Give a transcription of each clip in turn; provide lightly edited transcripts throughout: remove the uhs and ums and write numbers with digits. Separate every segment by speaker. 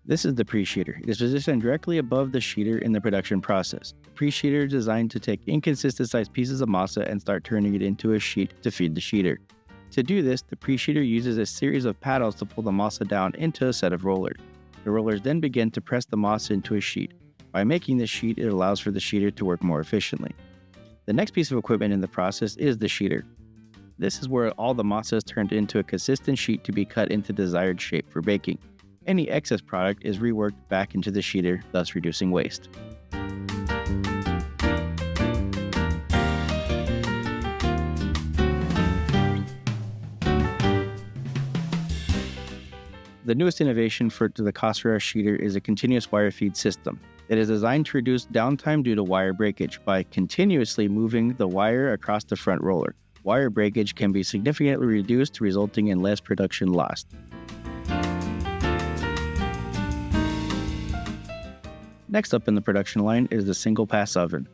Speaker 1: This is the pre-sheeter. It is positioned directly above the sheeter in the production process. The pre-sheeter is designed to take inconsistent sized pieces of masa and start turning it into a sheet to feed the sheeter. To do this, the pre-sheeter uses a series of paddles to pull the masa down into a set of rollers. The rollers then begin to press the masa into a sheet. By making this sheet, it allows for the sheeter to work more efficiently. The next piece of equipment in the process is the sheeter. This is where all the masa is turned into a consistent sheet to be cut into desired shape for baking. Any excess product is reworked back into the sheeter, thus reducing waste. The newest innovation for the Casa Herrera sheeter is a continuous wire feed system. It is designed to reduce downtime due to wire breakage by continuously moving the wire across the front roller. Wire breakage can be significantly reduced, resulting in less production loss. Next up in the production line is the single-pass oven.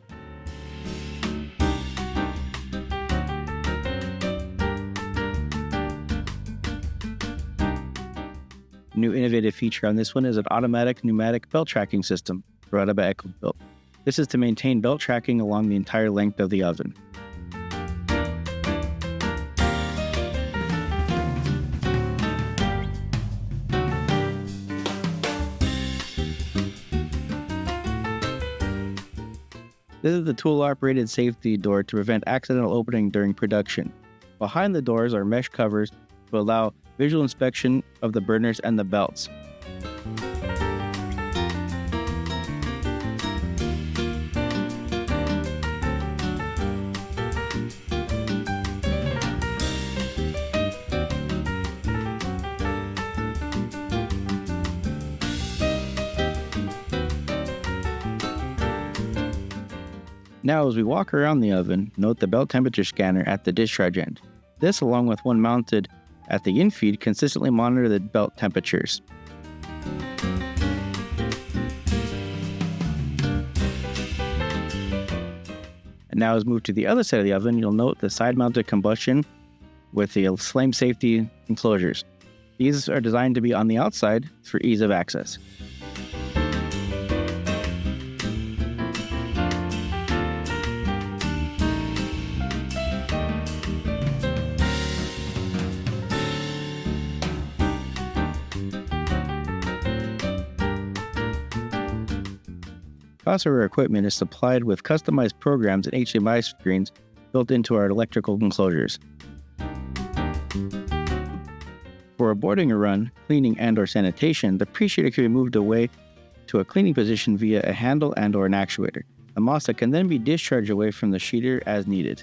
Speaker 1: New innovative feature on this one is an automatic pneumatic belt tracking system provided by EcoBuilt. This is to maintain belt tracking along the entire length of the oven. This is the tool-operated safety door to prevent accidental opening during production. Behind the doors are mesh covers to allow visual inspection of the burners and the belts. Now, as we walk around the oven, note the belt temperature scanner at the discharge end. This, along with one mounted at the infeed, consistently monitor the belt temperatures. And now, as we move to the other side of the oven, you'll note the side-mounted combustion with the flame safety enclosures. These are designed to be on the outside for ease of access. Casa Herrera equipment is supplied with customized programs and HDMI screens built into our electrical enclosures. For aborting a run, cleaning, and/or sanitation, the pre-sheeter can be moved away to a cleaning position via a handle and/or an actuator. The masa can then be discharged away from the sheeter as needed.